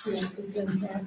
Yes, it's in here.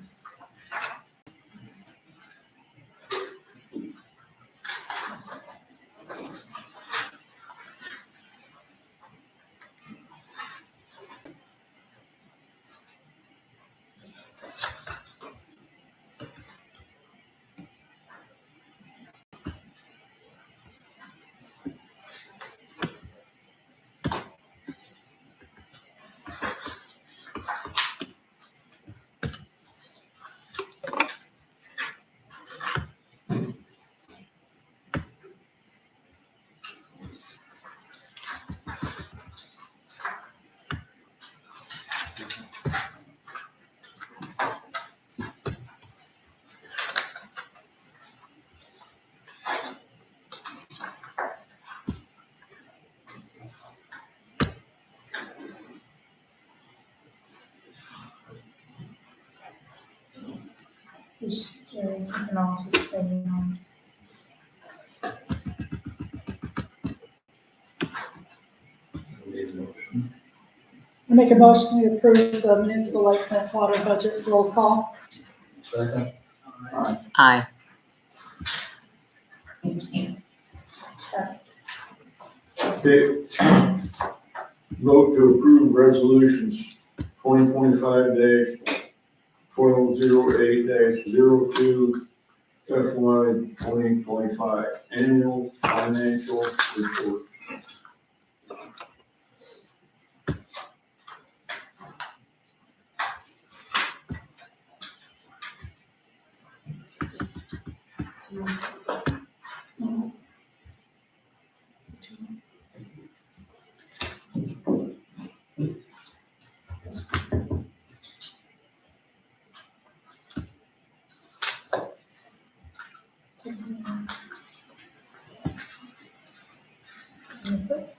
Just, and I'll just say, I make a motion to approve the municipal light plant water budget roll call. Second. Aye. Okay. Vote to approve resolutions 2025-2008-02 FY 2025 annual financial report. Is it?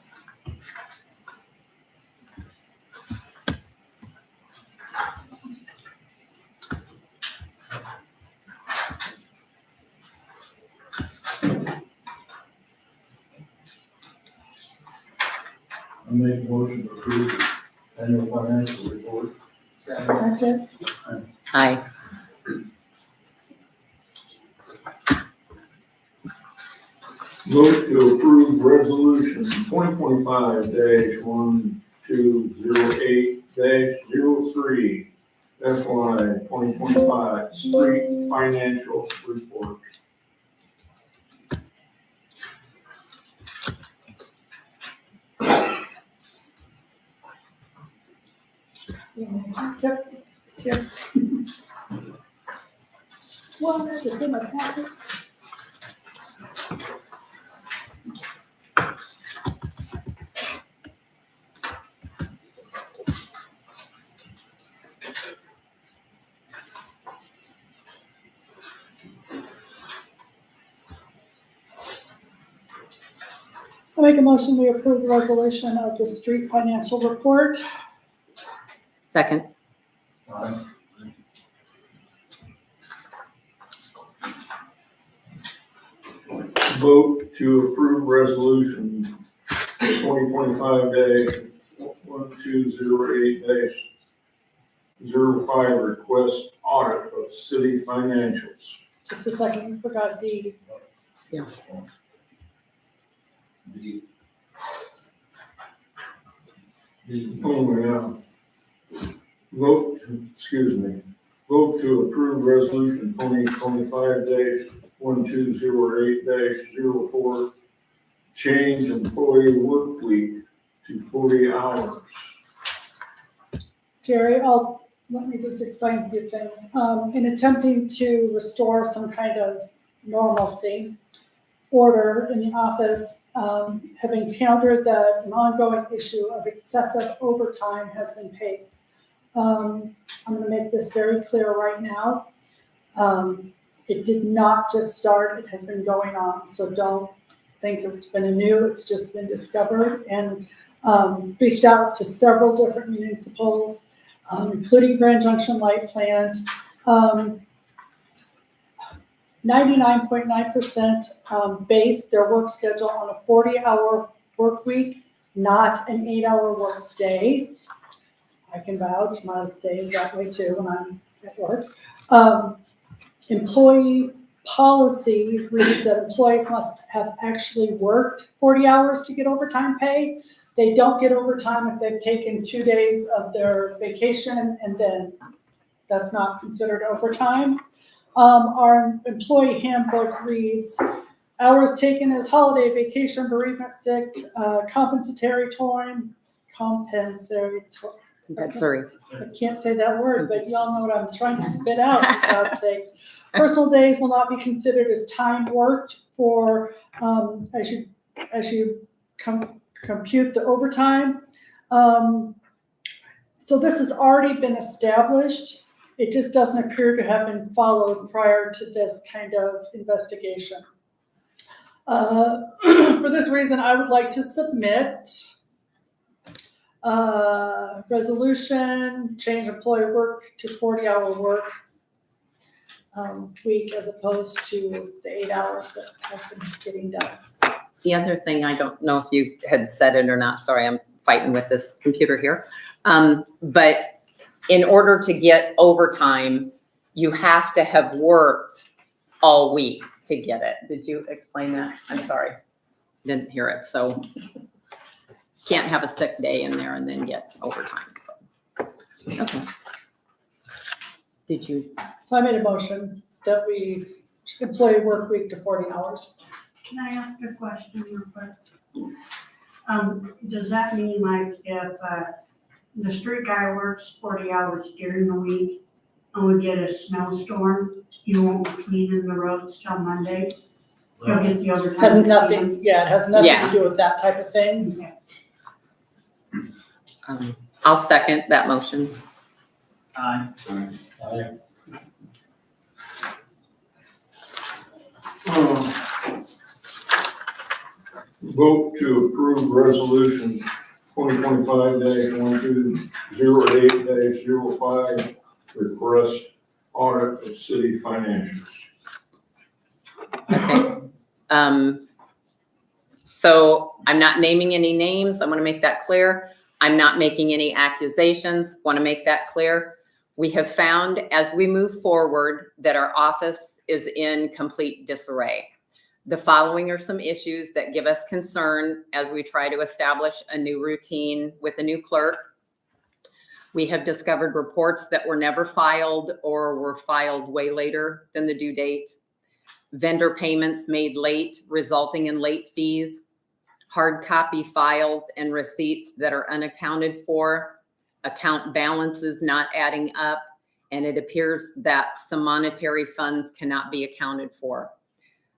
I make a motion to approve the annual financial report. Second. Aye. Vote to approve resolution 2025-1208-03 FY 2025 street financial report. Yep, it's here. Well, that's a in my packet. I make a motion, we approve the resolution of the street financial report. Second. Vote to approve resolution 2025-1208-05 request audit of city financials. Just a second, you forgot D. Oh, yeah. Vote to approve resolution 2025-1208-04, change employee work week to 40 hours. Jerry, let me just explain a few things. In attempting to restore some kind of normalcy, order in the office, have encountered that an ongoing issue of excessive overtime has been paid. I'm going to make this very clear right now. It did not just start, it has been going on, so don't think it's been new, it's just been discovered, and reached out to several different municipals, including Grand Junction Light Plant. 99.9% based their work schedule on a 40-hour work week. not an 8-hour work day. I can vouch, my day is that way too when I'm at work. Employee policy reads that employees must have actually worked 40 hours to get overtime pay. They don't get overtime if they've taken 2 days of their vacation, and then that's not considered overtime. Our employee handbook reads, hours taken as holiday, vacation, bereavement, sick, compensatory time, That's sorry. I can't say that word, but y'all know what I'm trying to spit out, for God's sakes. Personal days will not be considered as time worked for, as you compute the overtime. So this has already been established. It just doesn't appear to have been followed prior to this kind of investigation. For this reason, I would like to submit resolution, change employee work to 40-hour work week as opposed to the 8 hours that has been getting done. The other thing, I don't know if you had said it or not, sorry, I'm fighting with this computer here. But in order to get overtime, you have to have worked all week to get it. Did you explain that? I'm sorry, didn't hear it. So can't have a sick day in there and then get overtime, so. Okay. Did you? So I made a motion that we employee work week to 40 hours. Can I ask a question real quick? Does that mean like if the street guy works 40 hours during the week and we get a snowstorm, you won't be cleaning the roads till Monday? You'll get the overtime. Has nothing, yeah, it has nothing Yeah. to do with that type of thing. Okay. I'll second that motion. Aye. Vote to approve resolution 2025-1208-05, request audit of city financials. Okay. So I'm not naming any names. I want to make that clear. I'm not making any accusations. Want to make that clear. We have found as we move forward that our office is in complete disarray. The following are some issues that give us concern as we try to establish a new routine with a new clerk. We have discovered reports that were never filed or were filed way later than the due date. Vendor payments made late, resulting in late fees. Hard copy files and receipts that are unaccounted for. Account balances not adding up. And it appears that some monetary funds cannot be accounted for.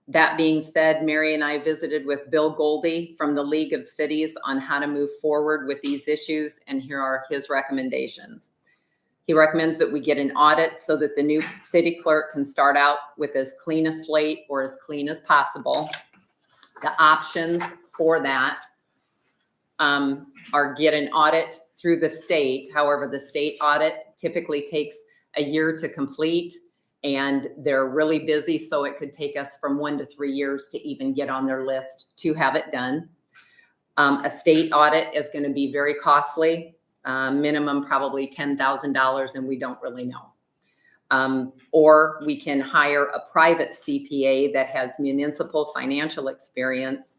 That being said, Mary and I visited with Bill Goldie from the League of Cities on how to move forward with these issues, and here are his recommendations. He recommends that we get an audit so that the new city clerk can start out with as clean a slate or as clean as possible. The options for that are get an audit through the state. However, the state audit typically takes a year to complete, and they're really busy, so it could take us from 1 to 3 years to even get on their list to have it done. A state audit is going to be very costly, minimum probably $10,000, and we don't really know. Or we can hire a private CPA that has municipal financial experience,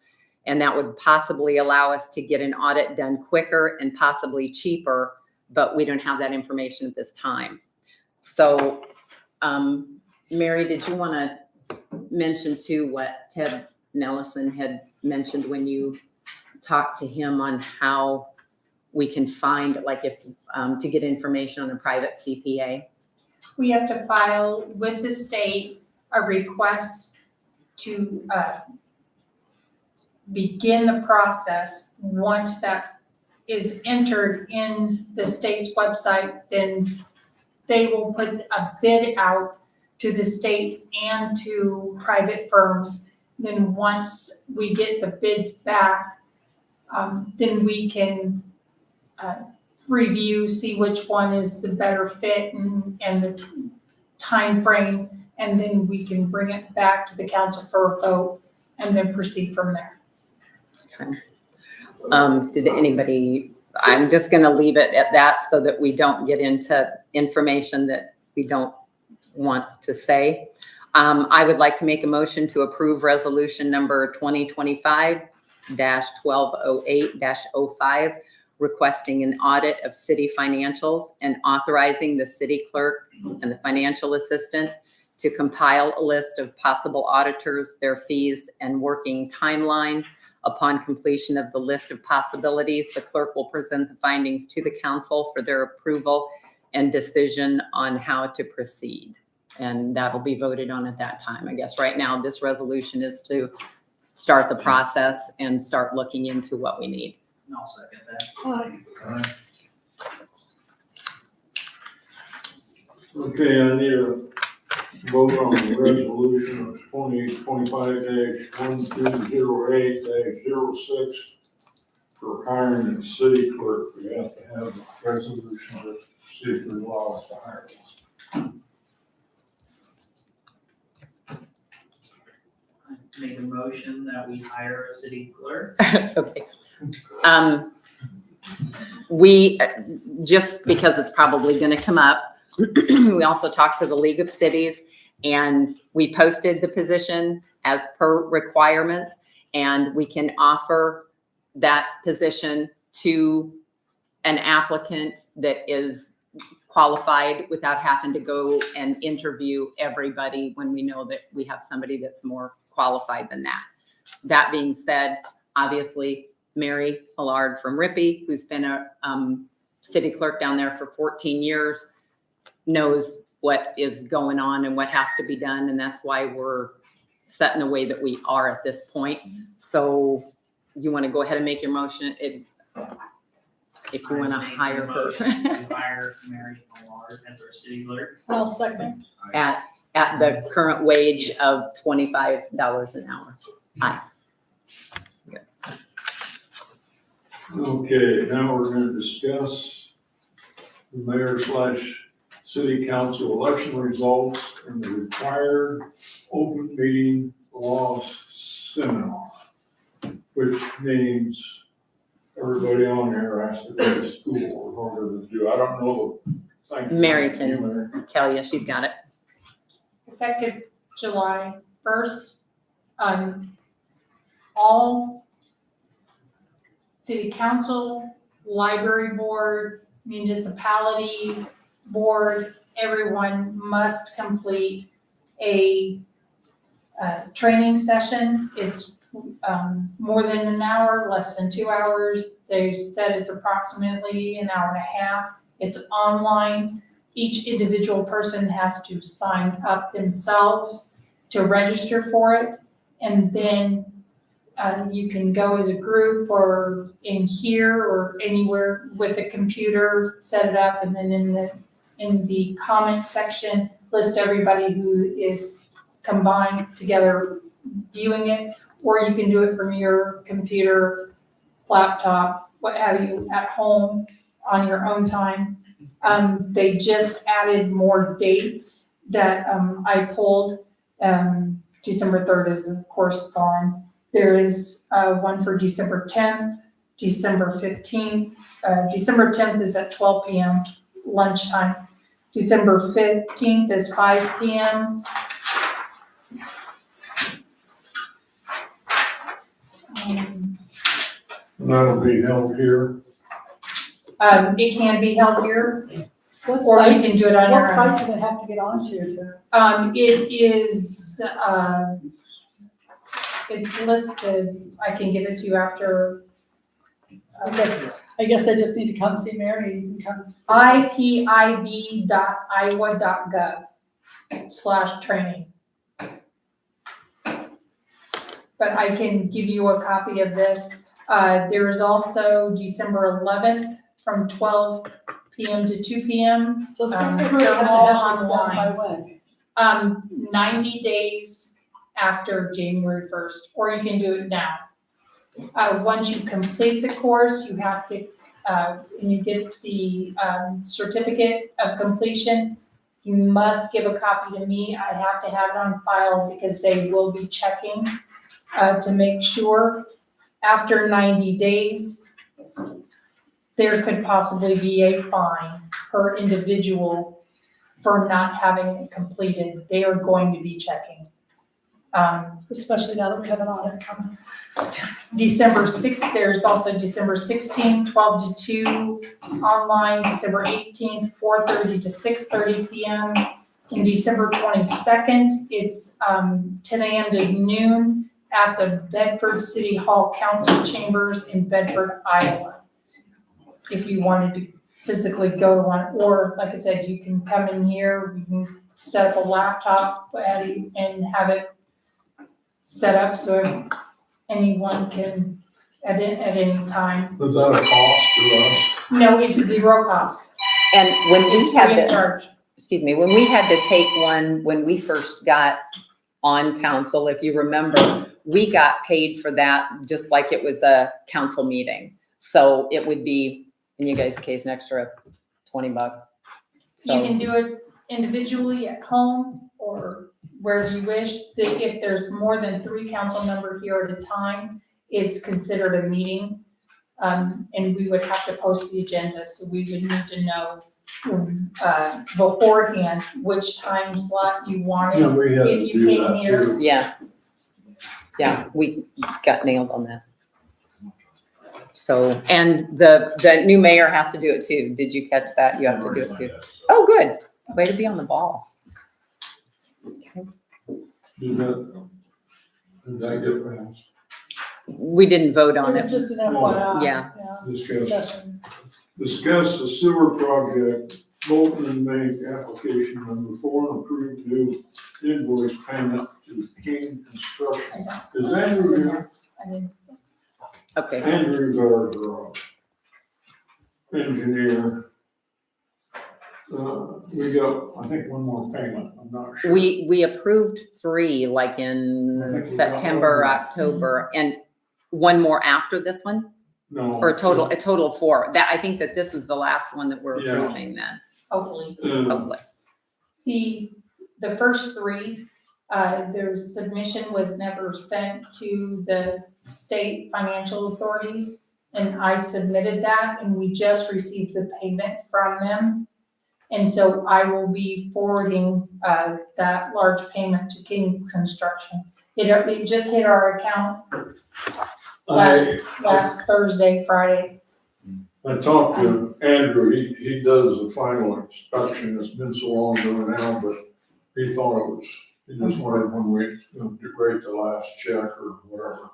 and that would possibly allow us to get an audit done quicker and possibly cheaper, but we don't have that information at this time. So, Mary, did you want to mention too what Ted Nelson had mentioned when you talked to him on how we can find, like if, to get information on a private CPA? We have to file with the state a request to begin the process. Once that is entered in the state's website, then they will put a bid out to the state and to private firms. Then once we get the bids back, then we can review, see which one is the better fit and the time frame, and then we can bring it back to the council for a vote and then proceed from there. Okay. Did anybody, I'm just gonna leave it at that so that we don't get into information that we don't want to say. I would like to make a motion to approve resolution number 2025-1208-05, requesting an audit of city financials and authorizing the city clerk and the financial assistant to compile a list of possible auditors, their fees, and working timeline. Upon completion of the list of possibilities, the clerk will present the findings to the council for their approval and decision on how to proceed. And that'll be voted on at that time. I guess right now, this resolution is to start the process and start looking into what we need. I'll second that. Aye. Okay, I need a vote on the resolution of 2025-1208-06 for hiring a city clerk. We have to have a resolution to see if we allow us to hire us. Make a motion that we hire a city clerk. Okay. We, just because it's probably gonna come up, we also talked to the League of Cities and we posted the position as per requirements, and we can offer that position to an applicant that is qualified without having to go and interview everybody when we know that we have somebody that's more qualified than that. That being said, obviously, Mary Allard from Rippey, who's been a city clerk down there for 14 years, knows what is going on and what has to be done. And that's why we're set in the way that we are at this point. So you want to go ahead and make your motion if you want to hire her To hire Mary Allard as our city clerk. I'll second. at the current wage of $25 an hour. Okay, now we're gonna discuss the mayor/city council election results and the required open meeting laws seminar, which means everybody on there has to go to school in order to do. I don't know. Thank you. Mary can tell you, she's got it. Effective July 1st, all city council, library board, municipality board, everyone must complete a training session. It's more than an hour, less than 2 hours. They said it's approximately an hour and a half. It's online. Each individual person has to sign up themselves to register for it. And then you can go as a group or in here or anywhere with a computer, set it up, and then in the comment section, list everybody who is combined together viewing it, or you can do it from your computer, laptop, what have you, at home on your own time. They just added more dates that I pulled. December 3rd is of course gone. There is one for December 10th, December 15th. December 10th is at 12 p.m. lunchtime. December 15th is 5 p.m. That'll be held here. It can be held here, What or you site, can do it on what your own. site do they have to get onto to? It is, it's listed, I can give it to you after. I guess I just need to come see Mary, you can come. ipib.iowa.gov/training. But I can give you a copy of this. There is also December 11th from 12 p.m. to 2 p.m. So They're everybody has to all have this done online. by when? 90 days after January 1st, or you can do it now. Once you complete the course, you have to, and you get the certificate of completion, you must give a copy to me. I have to have it on file because they will be checking to make sure. After 90 days, there could possibly be a fine per individual for not having it completed. They are going to be checking. Especially now that we have an audit coming. December 6th, there's also December 16th, 12 to 2 online, December 18th, 4:30 to 6:30 PM. And December 22nd, it's 10 AM to noon at the Bedford City Hall Council Chambers in Bedford, Iowa. If you wanted to physically go to one, or like I said, you can come in here, you can set up a laptop and have it set up so anyone can edit at any time. Is that a cost to us? No, it's zero cost. And when we It's had free of to, charge. excuse me, when we had to take one, when we first got on council, if you remember, we got paid for that just like it was a council meeting. So it would be, in you guys' case, an extra $20. You So, can do it individually at home or wherever you wish. If there's more than 3 council members here at a time, it's considered a meeting. And we would have to post the agenda, so we would need to know beforehand which time slot you Yeah, wanted. we had If to you do came that here- too. yeah, we got nailed on that. So, and the new mayor has to do it too. Did you catch that? You have to do it too. Oh, good. Way to be on the ball. Did that get passed? We didn't vote It on was it. just an FYI. Yeah. Discussion. Discuss the sewer project, Bolton and Bank application number 4, and approve new invoice payment to King Construction. Is Andrew here? I didn't- Okay. Andrew's our engineer. We got, I think, one more payment, I'm not sure. We approved 3 like I think in we got September, one. October, and one more after this one? No. Or a total of 4. That, I think that this is the last one that we're Yeah. approving then, Hopefully. hopefully. The first 3, their submission was never sent to the state financial authorities. And I submitted that and we just received the payment from them. And so I will be forwarding, that large payment to King Construction. It just hit our account last Thursday, Friday. I talked to Andrew, he does the final inspection, it's been so long ago now, but he thought it was, he just wondered when we, rate the last check or whatever.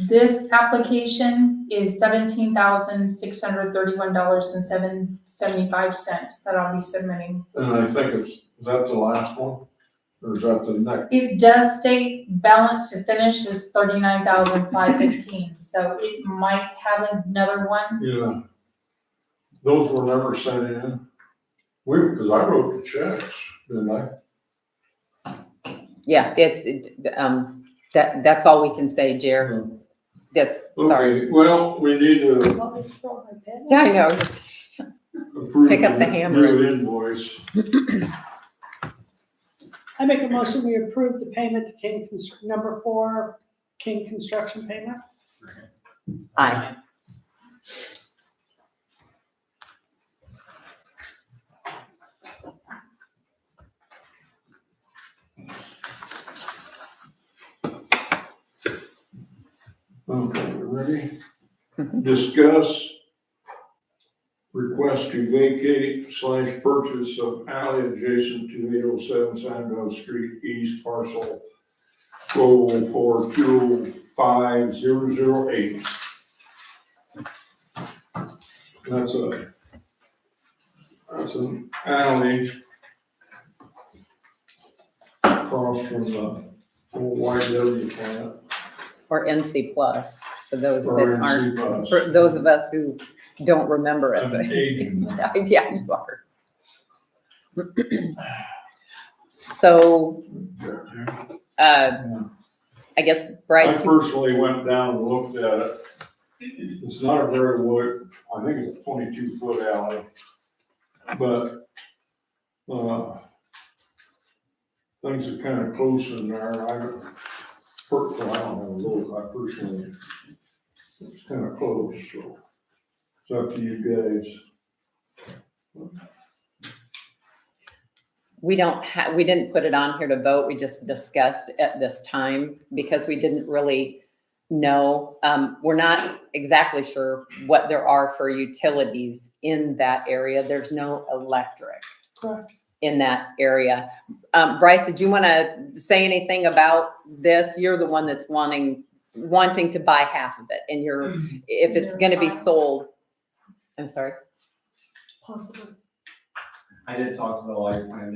This application is $17,631.75 that I'll be submitting. And I think is that the last one? Or is that the next? It does state balance to finish is $39,515, so it might have another one. Yeah. Those were never sent in. Because I wrote the checks, didn't I? Yeah, that's all we can say, Jer. That's, sorry. Okay, well, we need to Want me to throw my pen? Yeah, I know. approve Pick up the hammer. new invoice. I make a motion, we approve the payment to number 4, King Construction payment. Aye. Okay, you ready? Mhm. Discuss request to vacate / purchase of alley adjacent to 807 Sandville Street East parcel 12425008. That's an alley across from the old YW plant. Or NC Plus, for those Or that NC aren't, Plus. for those of us who don't remember it. I'm but- aging. Yeah, you are. So, I guess Bryce, I personally went down and looked at it. It's not a very wide, I think it's a 22-foot alley. But, things are kind of close in there. well, I don't have a vote, I personally, it's kind of close, so it's up to you guys. We didn't put it on here to vote. We just discussed at this time because we didn't really know. We're not exactly sure what there are for utilities in that area. There's no electric Correct. in that area. Bryce, did you want to say anything about this? You're the one that's wanting to buy half of it, and if it's going to be sold. I'm sorry. Possibly. I did talk to the light plant,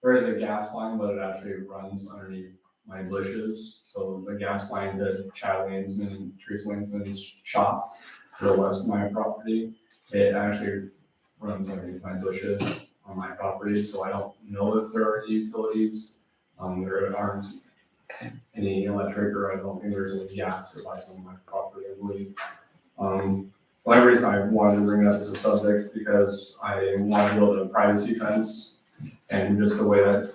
there is a gas line, but it actually runs underneath my bushes. So the gas line to Chad Lansman, Teresa Lansman's shop to the west of my property, it actually runs underneath my bushes on my property, so I don't know if there are any utilities. There aren't any electric, or I don't think there's any gas or lights on my property, I believe. The only reason I wanted to bring it up as a subject because I want to build a privacy fence, and just the way that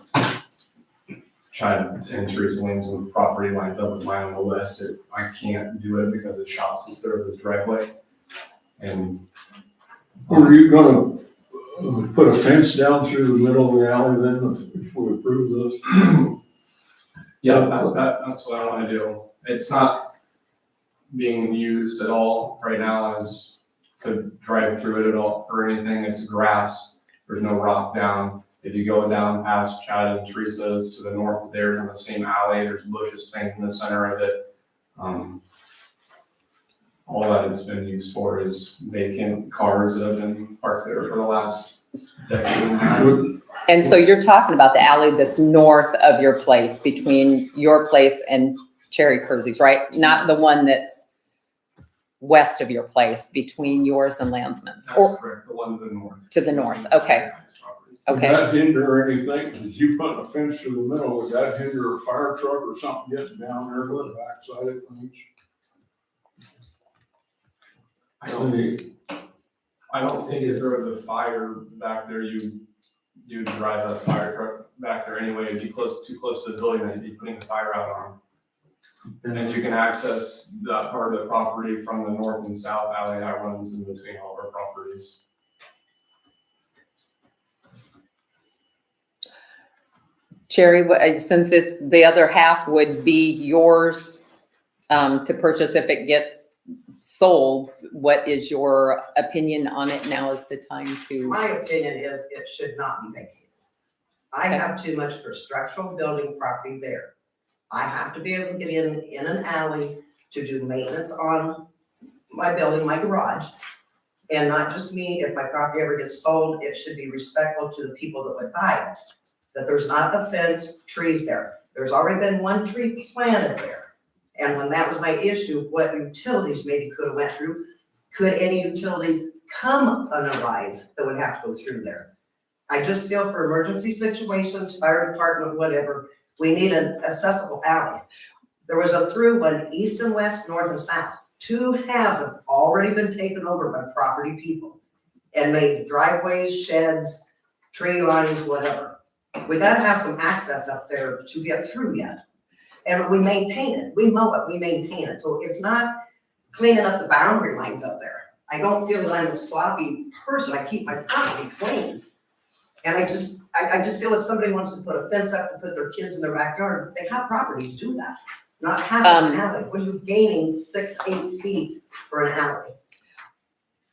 Chad and Teresa Williams' property lines up with mine on the west, I can't do it because it shops instead of the driveway. And Are you gonna put a fence down through the middle of the alley then if we approve this? yeah, that's what I want to do. It's not being used at all right now as to drive through it at all or anything. It's grass. There's no rock down. If you go down past Chad and Teresa's to the north of theirs on the same alley, there's bushes planted in the center of it. All that it's been used for is vacant cars that have been parked there for the last decade and a half. And so you're talking about the alley that's north of your place, between your place and Cherry Kersey's, right? Not the one that's west of your place, between yours and Landsman's, That's or correct, the one to the north. to the north. Okay, Would okay. that hinder anything? If you put a fence through the middle, would that hinder a fire truck or something getting down there to the backside of things? I don't think if there was a fire back there, you'd drive a fire truck back there anyway. It'd be too close to the building that you'd be putting the fire out on. And you can access that part of the property from the north and south alley that runs in between all of our properties. Cherry, since it's the other half would be yours to purchase if it gets sold, what is your opinion on it? Now is the time to. My opinion is it should not be vacated. I have too much for structural building property there. I have to be able to get in an alley to do maintenance on my building, my garage. And not just me, if my property ever gets sold, it should be respectful to the people that would buy it. That there's not a fence, trees there. There's already been one tree planted there. And when that was my issue, what utilities maybe could have went through, could any utilities come on a rise that would have to go through there? I just feel for emergency situations, fire department, whatever, we need an accessible alley. There was a through one east and west, north and south. Two halves have already been taken over by property people and made driveways, sheds, tree lines, whatever. We gotta have some access up there to get through yet. And we maintain it, we mow it, we maintain it. So it's not cleaning up the boundary lines up there. I don't feel that I'm a sloppy person. I keep my property clean. And I just feel if somebody wants to put a fence up to put their kids in their backyard, they have property to do that. Not have an alley. What are you gaining 6-8 feet for an alley?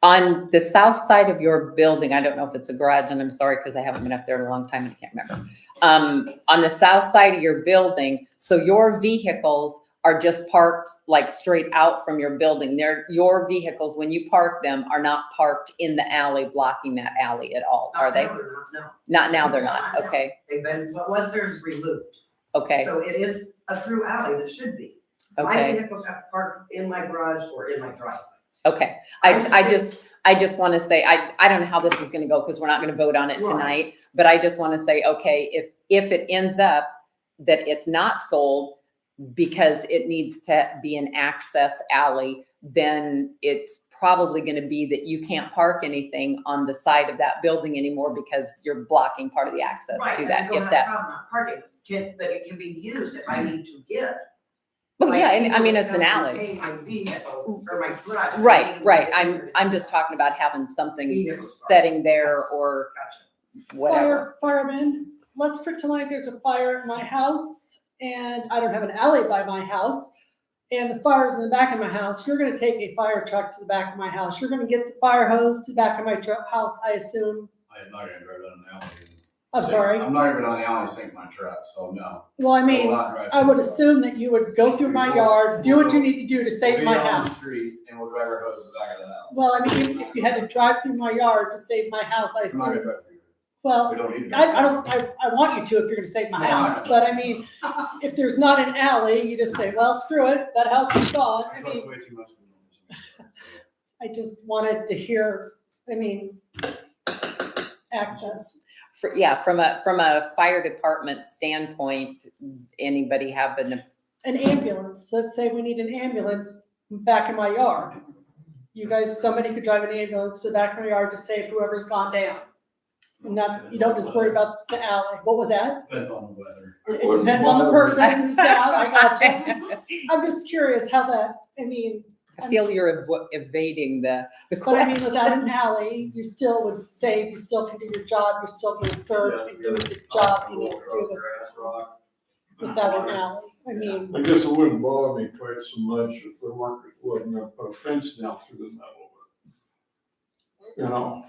On the south side of your building, I don't know if it's a garage, and I'm sorry because I haven't been up there in a long time and I can't remember. On the south side of your building, so your vehicles are just parked like straight out from your building. Your vehicles, when you park them, are not parked in the alley, blocking that alley at all, are they? No, they're not, no. Not now, they're not. Okay, They've been, what was there is removed. okay, So it is a through alley that should be. My okay, vehicles have to park in my garage or in my driveway. okay. I just want to say, I don't know how this is going to go because we're not going to vote on it Right. tonight, but I just want to say, okay, if it ends up that it's not sold because it needs to be an access alley, then it's probably gonna be that you can't park anything on the side of that building anymore because you're blocking part of the access Right, to and that, I don't if have a that. problem not parking, but it can be used if I need to get. Well, like, yeah, and I people mean, that it's an come and alley. pay my vehicle or my garage. Right. I'm just talking about having something Vehicles. setting there Yes. or Gotcha. whatever. Fireman, let's pretend like there's a fire at my house and I don't have an alley by my house. And the fire's in the back of my house. You're gonna take a fire truck to the back of my house. You're gonna get the fire hose to the back of my house, I assume. I'm not gonna drive down an alley. I'm sorry. I'm not even on the alley and sink my truck, so no. Well, I will mean, not drive I would through the assume that you would go through my yard, do what you need to do to We'll save be my on the house. street and we'll drive our hose to the back of the house. Well, I mean, if you had to drive through my yard to save my house, I I'm not gonna assume, drive through. well, We don't need to. I want you to if you're gonna save my No, I house, know. but I mean, if there's not an alley, you just say, well, screw it, that house is gone. I That's mean, way too much. for me. I just wanted to hear, access. From a fire department standpoint, anybody have an, An ambulance, let's say we need an ambulance back in my yard. You guys, somebody could drive an ambulance to the back of my yard to save whoever's gone down. And not, you don't just worry about the alley. What was that? Depends on the weather. It depends on the person who's down, I gotcha. I'm just curious how that, I feel you're evading the but I question. mean, without an alley, you still would save, you still can do your job, you're still gonna serve Yes, and we do gotta the job you roll need to across do grass, rock. without an alley. I mean, I guess it wouldn't bother me quite so much if there wasn't gonna put a fence down through the middle of it. You know?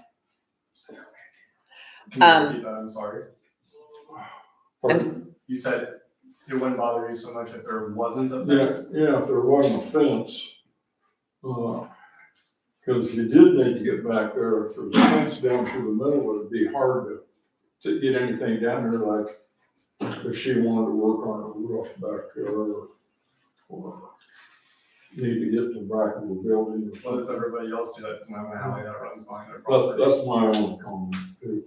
Can you repeat that? I'm sorry. Pardon? You said it wouldn't bother you so much if there wasn't a Yeah, fence? yeah, if there wasn't a fence. Cause you did need to get back there, if there was a fence down through the middle, it'd be hard to get anything down there, like if she wanted to work on a roof back there or need to get to the back of the building. or What does something. everybody else do that's not an alley that runs behind their That, property? that's my own comment too.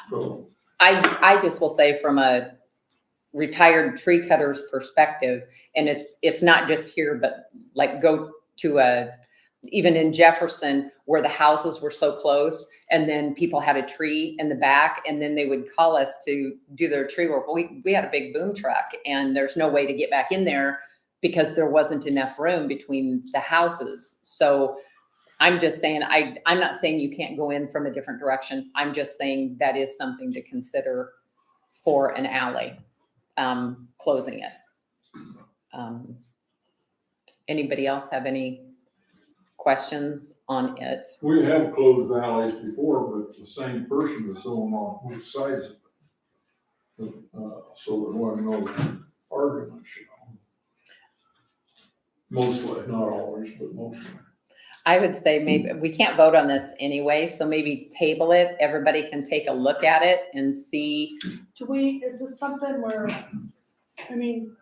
So, I just will say from a retired tree cutter's perspective, and it's not just here, but like go to even in Jefferson where the houses were so close and then people had a tree in the back and then they would call us to do their tree work. Well, we had a big boom truck and there's no way to get back in there because there wasn't enough room between the houses. So I'm just saying, I'm not saying you can't go in from a different direction. I'm just saying that is something to consider for an alley, closing it. Anybody else have any questions on it? we have closed alleys before, but the same person is on both sides of it. So there wasn't no arguments, you know. Mostly, not always, but mostly. I would say maybe, we can't vote on this anyway, so maybe table it. Everybody can take a look at it and see. is this something where, I mean,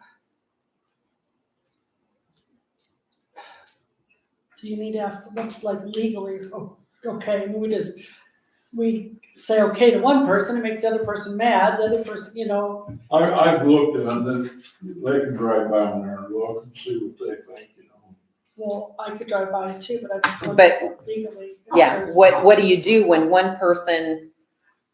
do you need to ask what's like legally, okay, we say okay to one person, it makes the other person mad, the other person, I've looked at them, then they can drive by on there and look and see what they think, you know. well, I could drive by it too, but I just want But- legally. if Yeah, there's- what do you do when one person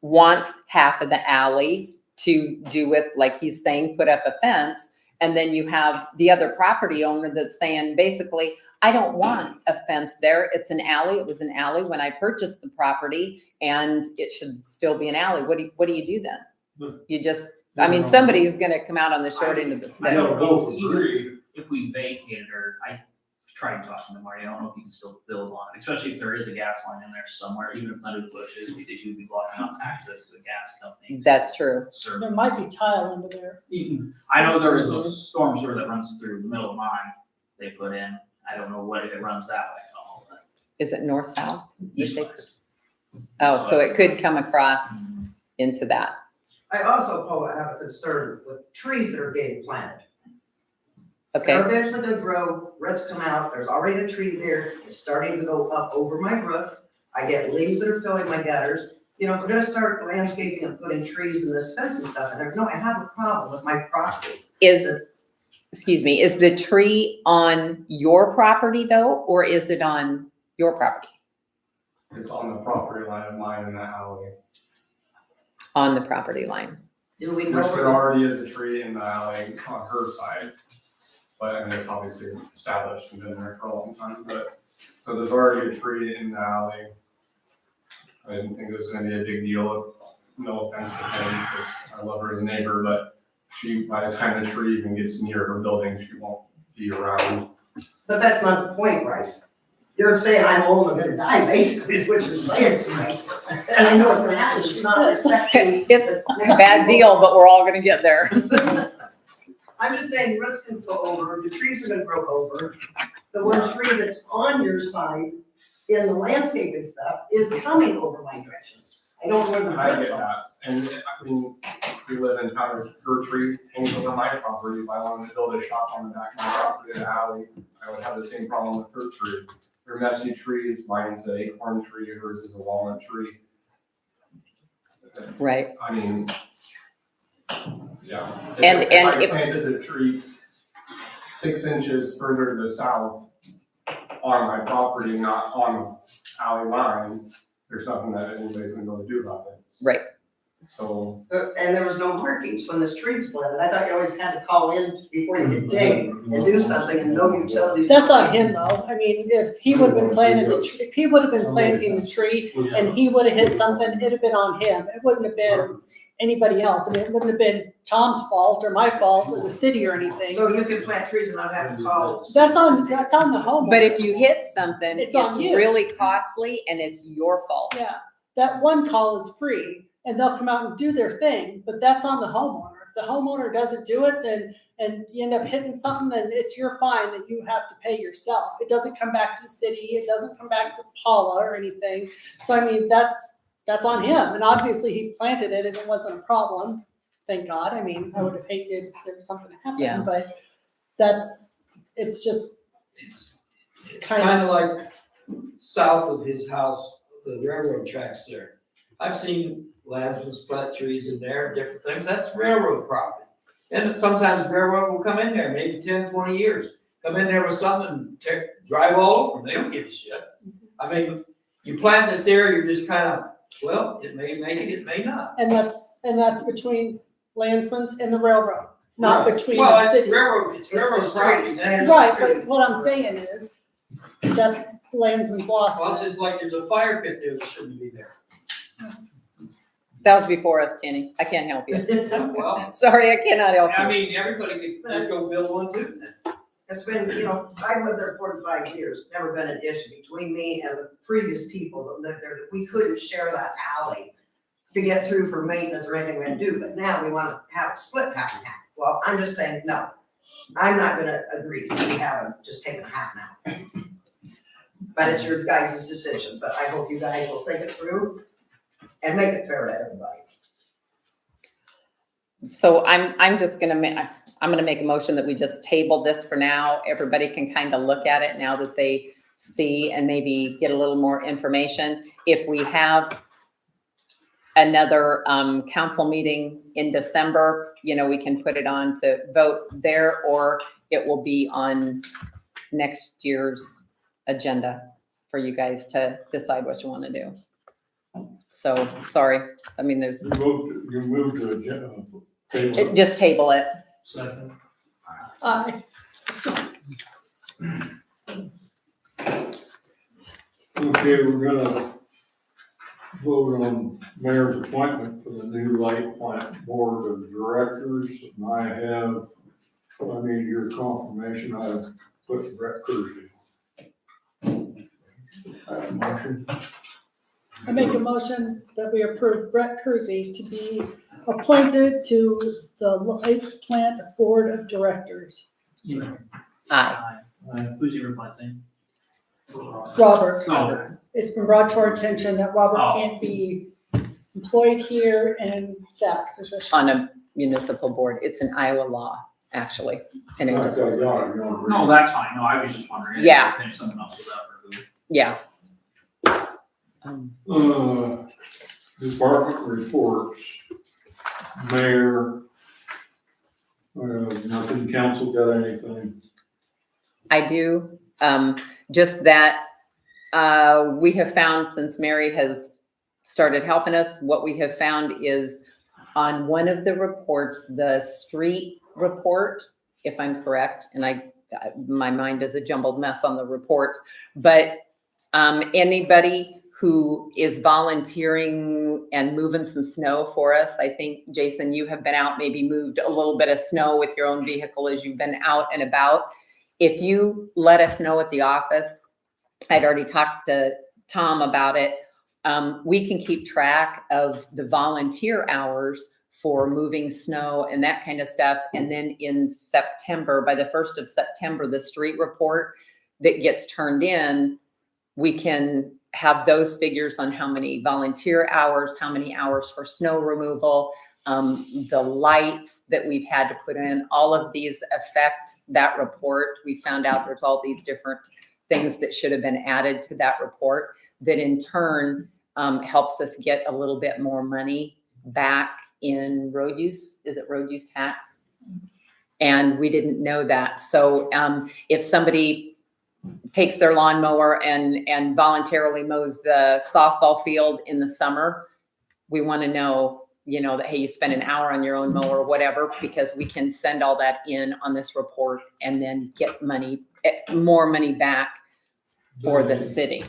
wants half of the alley to do with, like he's saying, put up a fence, and then you have the other property owner that's saying, basically, I don't want a fence there. It's an alley. It was an alley when I purchased the property, and it should still be an alley. What do you do then? You just, I mean, somebody's gonna come out on the short end of the I stick. don't both agree. If we vacated, or I tried talking to Marty, I don't know if you can still build on it, especially if there is a gas line in there somewhere, even if under the bushes, because you would be blocking off access to the gas company. That's true. There might be tile under there. I know there is a storm sewer that runs through the middle of mine, they put in, I don't know what, if it runs that way at all, but Is it north-south? east west. Oh, so it could come across into that. I also, Paul, have a concern with trees that are getting planted. Okay, They're eventually gonna grow, roots come out, there's already a tree there, it's starting to go up over my roof. I get leaves that are filling my gutters. You know, if we're gonna start landscaping and putting trees and this fence and stuff in there, no, I have a problem with my property. excuse me, is the tree on your property though, or is it on Your property, It's on the property line of mine in the alley. on the property line. Do we Which know there where, already is a tree in the alley on her side. But, and it's obviously established and been there for a long time, but, so there's already a tree in the alley. I didn't think it was gonna be a big deal, no offense to Penny, because I love her as a neighbor, but by the time the tree even gets near her building, she won't be around. but that's not the point, Bryce. You're saying I'm old and gonna die, basically, is what you're saying to me. And I know it's gonna happen, she's not respecting. It's a bad deal, but we're all gonna get there. I'm just saying, roots can go over, the trees are gonna grow over. The one tree that's on your side in the landscaping stuff is coming over my direction. I don't know where the I roots get are. that, and I mean, we live in town, her tree hangs over my property, if I wanted to build a shop on the back of my property in the alley, I would have the same problem with her tree. They're messy trees, mine's an acorn tree, hers is a walnut tree. Right. I mean, yeah. And If I if- planted the tree 6 inches further to the south on my property, not on the alley line, there's nothing that anybody's gonna be able to do about it. Right. So, And there was no markings when this tree was planted. I thought you always had to call in before you could dig and do something and no utilities. That's on him though. I mean, if he would have been planting if he would have been planting the tree and he would have hit something, it'd have been on him. It wouldn't have been anybody else. I mean, it wouldn't have been Tom's fault or my fault or the city or anything. So you can plant trees and not have to call. That's on the homeowner. But if you hit something, It's it's on you. really costly and it's your fault. Yeah, that one call is free and they'll come out and do their thing, but that's on the homeowner. If the homeowner doesn't do it, then, and you end up hitting something, then it's your fine that you have to pay yourself. It doesn't come back to the city, it doesn't come back to Paula or anything. So I mean, that's on him. And obviously he planted it and it wasn't a problem, thank God. I mean, I would have hated for something to Yeah. happen, but it's just It's Kind of- kind of like south of his house, the railroad tracks there. I've seen landsmen plant trees in there, different things, that's railroad property. And sometimes railroad will come in there, maybe 10, 20 years, come in there with something and drive all over, 'em. They don't give a shit. I mean, you plant it there, you're just kind of, well, it may make it, it may not. And that's between Landsman's and the railroad, not Right. between Well, the it's city. railroad the property. streets. That's Right, the street. but what I'm saying is, that's Landsman's lost. Well, it's just like there's a fire pit there that shouldn't be there. That was before us, Kenny. I can't help you. Well, Sorry, I cannot help I you. mean, everybody could just go build one too. It's been, I've lived there 45 years, never been an issue between me and the previous people that lived there, that we couldn't share that alley to get through for maintenance or anything we had to do, but now we want to have it split half and half. Well, I'm just saying, no, I'm not gonna agree to have just taken half now. But it's your guys' decision, but I hope you guys will think it through and make it fair to everybody. So I'm just gonna I'm gonna make a motion that we just table this for now. Everybody can kind of look at it now that they see and maybe get a little more information. If we have another council meeting in December, we can put it on to vote there, or it will be on next year's agenda for you guys to decide what you want to do. So, sorry, I mean, You moved to agenda, table. just table it. Second. Aye. Okay, we're gonna vote on mayor's appointment for the new light plant board of directors. And I need your confirmation, I've put Brett Kersey. Motion, I make a motion that we approve Brett Kersey to be appointed to the Light Plant Board of Directors. Aye. Who's your replacing? Robert, Oh, it's been brought to our attention that Robert Oh. can't be employed here in that position. On a municipal board. It's an Iowa law, actually. And it just, no, that's fine. No, I was just wondering. Yeah. If someone else was up or who. yeah. department reports, mayor, nothing, council got anything? I do, just that, we have found, since Mary has started helping us, what we have found is on one of the reports, the street report, if I'm correct, and my mind is a jumbled mess on the reports, but anybody who is volunteering and moving some snow for us, I think, Jason, you have been out, maybe moved a little bit of snow with your own vehicle as you've been out and about. If you let us know at the office, I'd already talked to Tom about it. We can keep track of the volunteer hours for moving snow and that kind of stuff. And then in September, by the 1st of September, the street report that gets turned in, we can have those figures on how many volunteer hours, how many hours for snow removal, the lights that we've had to put in, all of these affect that report. We found out there's all these different things that should have been added to that report that in turn helps us get a little bit more money back in road use. Is it road use tax? And we didn't know that. So if somebody takes their lawnmower and voluntarily mows the softball field in the summer, we want to know, that, hey, you spent an hour on your own mower or whatever, because we can send all that in on this report and then get more money back for the city.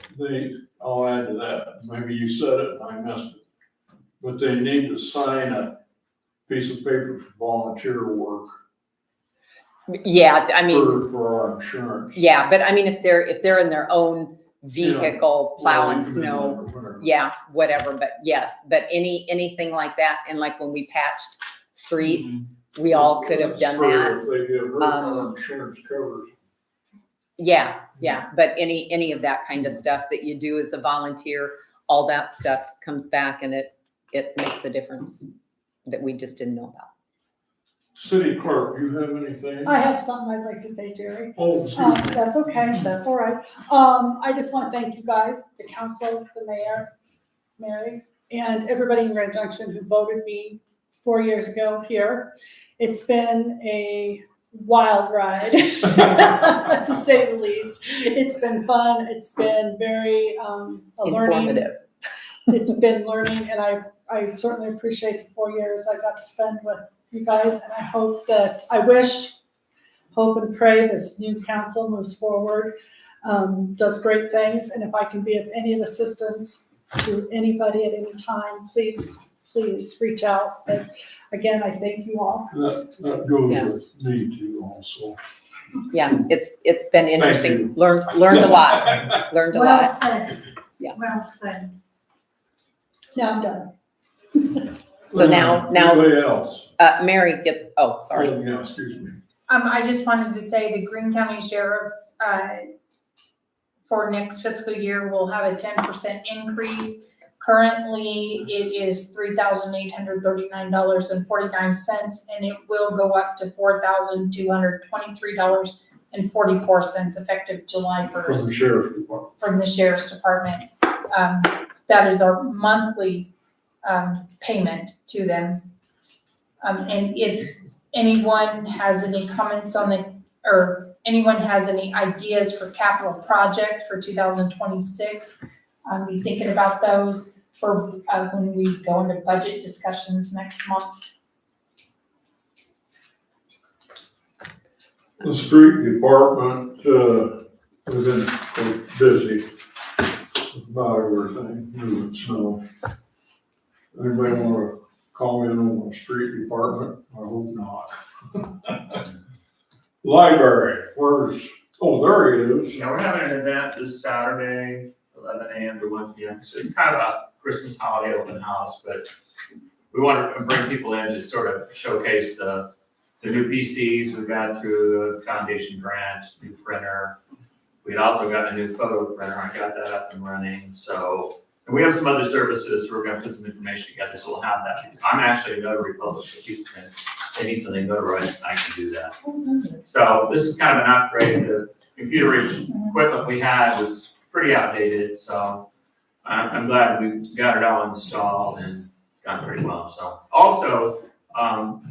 I'll add to that. Maybe you said it and I missed it. But they need to sign a piece of paper for volunteer work. Yeah, I mean, For our insurance. yeah, but I mean, if they're in their own vehicle plowing snow, yeah, whatever, but yes, but anything like that, and like when we patched streets, we all could have done that. If they get hurt, our insurance covers. Yeah, but any of that kind of stuff that you do as a volunteer, all that stuff comes back and it makes a difference that we just didn't know about. City clerk, you have anything? I have something I'd like to say, Jerry. Oh, excuse me. That's okay, that's all right. I just want to thank you guys, the council, the mayor, Mary, and everybody in Grand Junction who voted me 4 years ago here. It's been a wild ride, to say the least. It's been fun. It's been very learning. Informative. It's been learning, and I certainly appreciate the 4 years I got to spend with you guys, and I hope and pray this new council moves forward, does great things, and if I can be of any assistance to anybody at any time, please reach out. But again, I thank you all. That goes with me too also. Yeah, it's been interesting. you. Learned a lot. Learned a Well lot. said. Yeah. Well said. Now I'm done. So now, Anybody else? Mary gets, oh, sorry. Oh, yeah, excuse me. I just wanted to say the Greene County Sheriff's, for next fiscal year will have a 10% increase. Currently, it is $3,839.49, and it will go up to $4,223.44 effective July 1st. From the sheriff's department. From the Sheriff's Department. That is our monthly payment to them. And if anyone has any comments on or anyone has any ideas for capital projects for 2026, be thinking about those for when we go into budget discussions next month. The street department, has been quite busy with about everything, moving snow. Anybody want to comment on the street department? I hope not. Library, there he is. Yeah, we're having an event this Saturday, 11 a.m. to 1 p.m. So it's kind of a Christmas holiday open house, but we want to bring people in to sort of showcase the new PCs we got through the foundation grant, new printer. We'd also got a new photo printer. I got that up and running. So, and we have some other services. So we're going to put some information together. So we'll have that because I'm actually a notary public. So people can, if they need something notarized, I can do that. So this is kind of an upgrade. The computer equipment we had was pretty outdated. So I'm glad we got it all installed and it's gone pretty well. So also,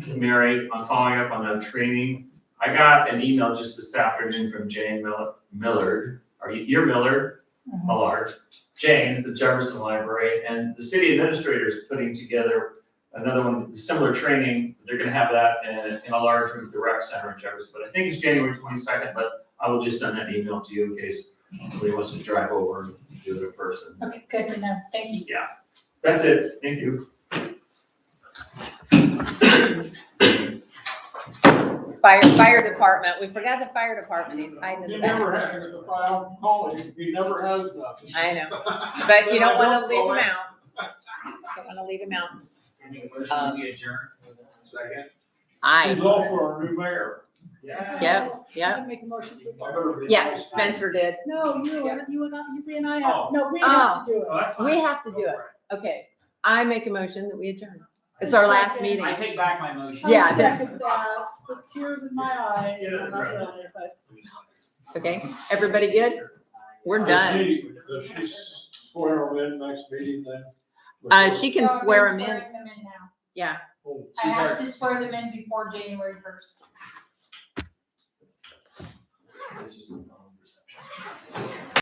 Mary, I'm following up on the training. I got an email just this afternoon from Jane Millard. You're Millard? Millard, Jane, at the Jefferson Library, and the city administrator is putting together another one, similar training. They're gonna have that in a large room at the rec center in Jefferson, but I think it's January 22nd, but I will just send that email to you in case somebody wants to drive over and do it in person. Okay, good to know. Thank you. That's it, thank you. Fire department, we forgot the fire department, he's hiding in He the back. never had, if I call him, he never has nothing. I know, but you don't wanna leave him But I out. Don't wanna leave him out. Second. Aye, He's also our new mayor. yep, yep. Make a motion to I adjourn. better be- Yeah, Spencer did. No, you and I Oh. have, no, we have to do it. Oh, that's fine. We have to do it. Okay, I make a motion that we adjourn. It's our last meeting. I take back my motion. Yeah, I second that, with tears in my eyes. Yeah, I'm not right. doing it, but- Okay, everybody good? We're done. Does she swear him in next meeting then? She can No, Oh, swear I'm him in. swearing them in now. Yeah, I have to swear them in before January 1st. This is no phone reception.